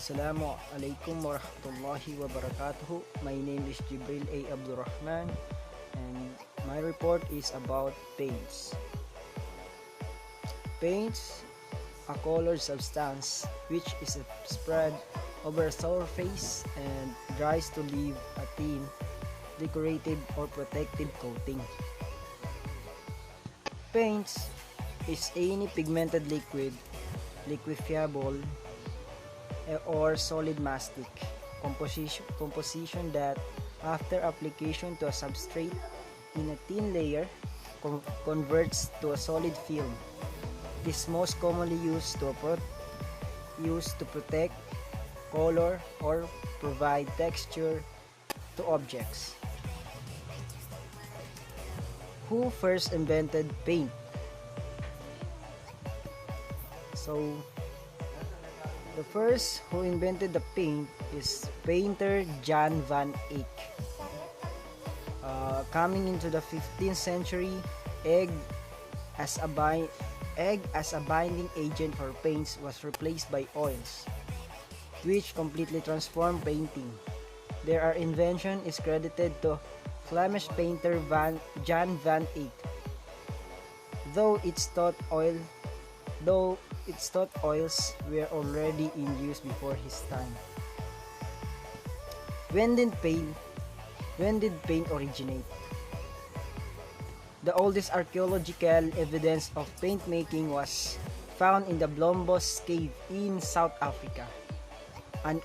Assalamu alaikum warahmatullahi wabarakatuh. My name is Jibril Abdulrahman and my report is about paints. Paints, a colored substance which is spread over a surface and dries to leave a thin, decorative or protective coating. Paints is any pigmented liquid, liquefiable, or solid mastic composition that after application to a substrate in a thin layer converts to a solid film. This is most commonly used to protect, color, or provide texture to objects. Who first invented paint? The first who invented the paint is painter Jan van Eyck. Coming into the 15th century, egg as a binding agent for paints was replaced by oils, which completely transformed painting. Their invention is credited to Flemish painter Jan van Eyck, though it's thought oils were already in use before his time. When did paint originate? The oldest archaeological evidence of paint making was found in the Blombos cave in South Africa. An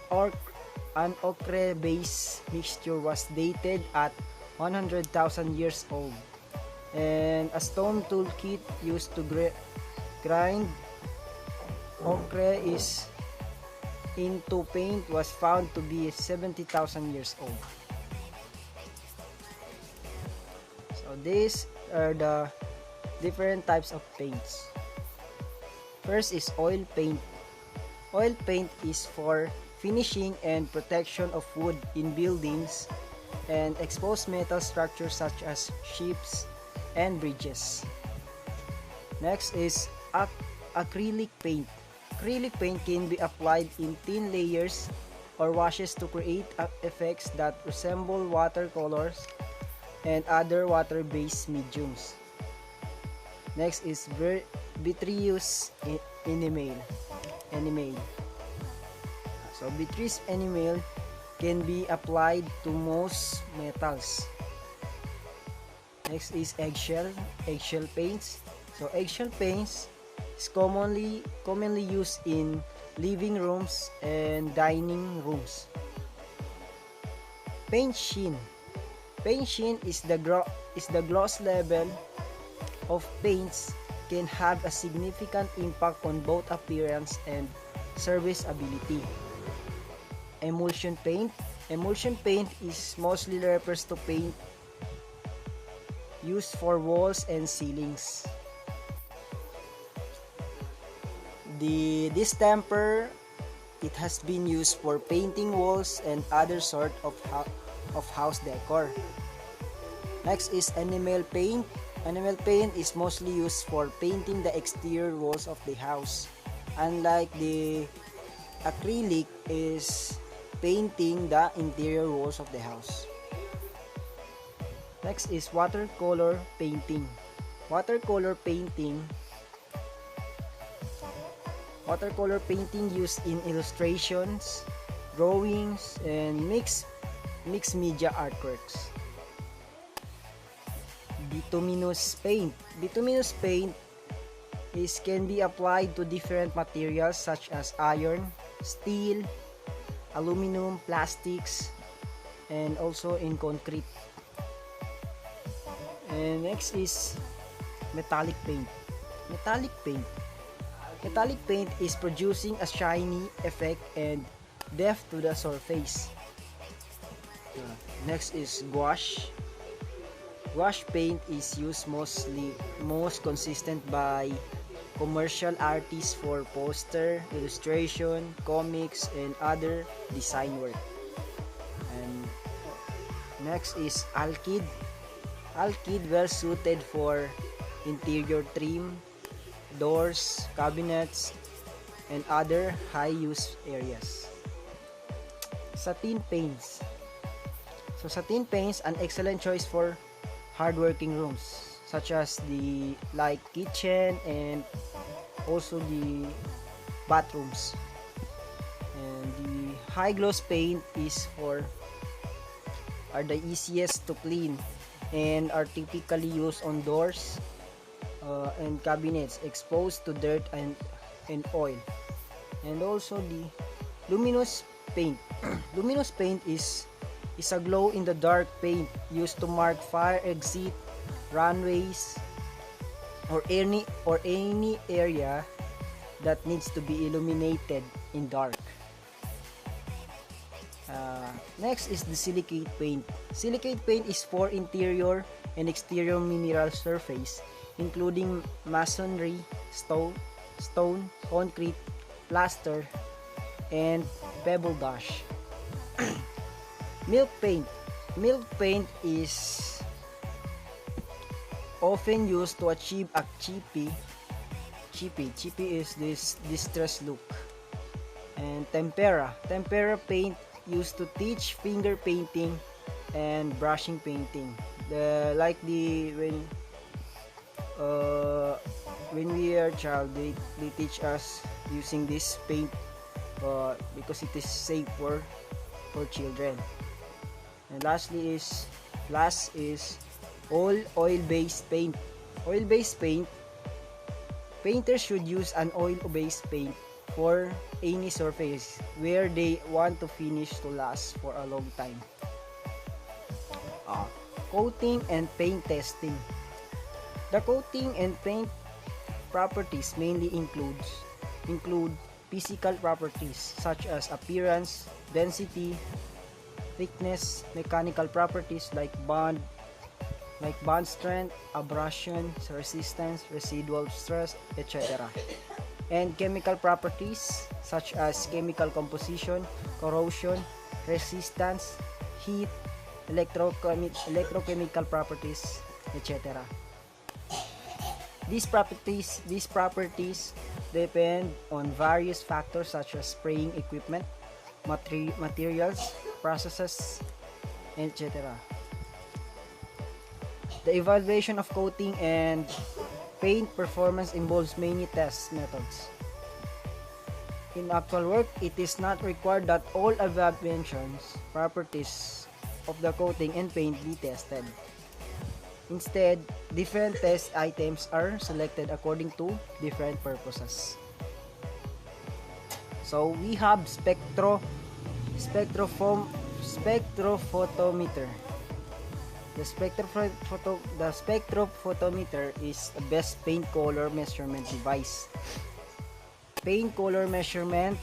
ochre-based mixture was dated at 100,000 years old, and a stone toolkit used to grind ochre into paint was found to be 70,000 years old. So these are the different types of paints. First is oil paint. Oil paint is for finishing and protection of wood in buildings and exposed metal structures such as ships and bridges. Next is acrylic paint. Acrylic paint can be applied in thin layers or washes to create effects that resemble watercolors and other water-based mediums. Next is vitreous enamel. So vitreous enamel can be applied to most metals. Next is eggshell paints. So eggshell paints is commonly used in living rooms and dining rooms. Paint sheen. Paint sheen is the gloss level of paints can have a significant impact on both appearance and serviceability. Emulsion paint. Emulsion paint is mostly refers to paint used for walls and ceilings. The distemper, it has been used for painting walls and other sort of house decor. Next is enamel paint. Enamel paint is mostly used for painting the exterior walls of the house. Unlike the acrylic is painting the interior walls of the house. Next is watercolor painting. Watercolor painting used in illustrations, drawings, and mixed media artworks. Bituminous paint. Bituminous paint can be applied to different materials such as iron, steel, aluminum, plastics, and also in concrete. And next is metallic paint. Metallic paint is producing a shiny effect and depth to the surface. Next is gouache. Gouache paint is used most consistent by commercial artists for poster, illustration, comics, and other design work. And next is alkyd. Alkyd well suited for interior trim, doors, cabinets, and other high-use areas. Satin paints. So satin paints, an excellent choice for hardworking rooms, such as the kitchen and also the bathrooms. And the high gloss paint are the easiest to clean and are typically used on doors and cabinets exposed to dirt and oil. And also the luminous paint. Luminous paint is a glow in the dark paint used to mark fire exit, runways, or any area that needs to be illuminated in dark. Next is the silicate paint. Silicate paint is for interior and exterior mineral surface, including masonry, stone, concrete, plaster, and pebble dash. Milk paint. Milk paint is often used to achieve a chippy is this distress look. And tempera paint used to teach finger painting and brushing painting. When we are child, they teach us using this paint because it is safe for children. And last is oil-based paint. Oil-based paint, painters should use an oil-based paint for any surface where they want to finish to last for a long time. Coating and paint testing. The coating and paint properties mainly include physical properties such as appearance, density, thickness, mechanical properties like bond strength, abrasion, resistance, residual stress, etc. And chemical properties such as chemical composition, corrosion, resistance, heat, electrochemical properties, etc. These properties depend on various factors such as spraying equipment, materials, processes, etc. The evaluation of coating and paint performance involves many test methods. In actual work, it is not required that all above mentioned properties of the coating and paint be tested. Instead, different test items are selected according to different purposes. So we have spectrophotometer. The spectrophotometer is the best paint color measurement device. Paint color measurement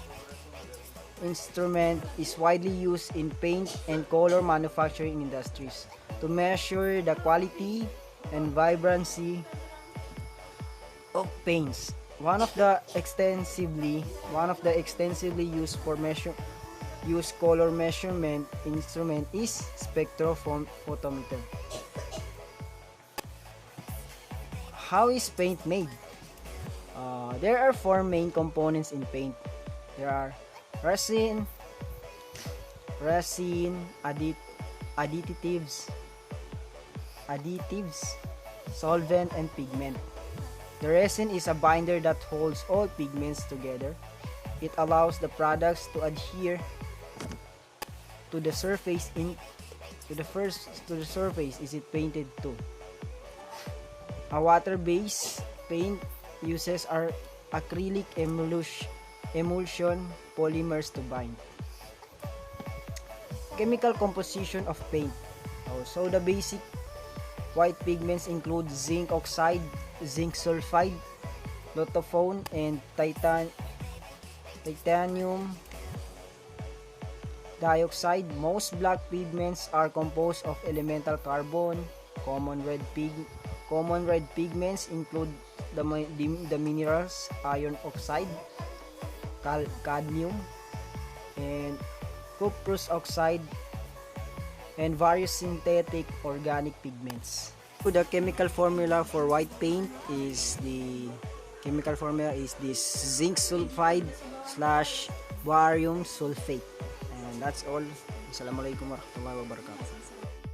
instrument is widely used in paint and color manufacturing industries to measure the quality and vibrancy of paints. One of the extensively used color measurement instrument is spectrophotometer. How is paint made? There are four main components in paint. There are resin, additives, solvent, and pigment. The resin is a binder that holds all pigments together. It allows the products to adhere to the surface is it painted to. A water-based paint uses our acrylic emulsion polymers to bind. Chemical composition of paint. So the basic white pigments include zinc oxide, zinc sulfide, lotophone, and titanium dioxide. Most black pigments are composed of elemental carbon. Common red pigments include the minerals iron oxide, cadmium, and cuprous oxide, and various synthetic organic pigments. The chemical formula for white paint is this zinc sulfide / barium sulfate. And that's all. Assalamualaikum warahmatullahi wabarakatuh.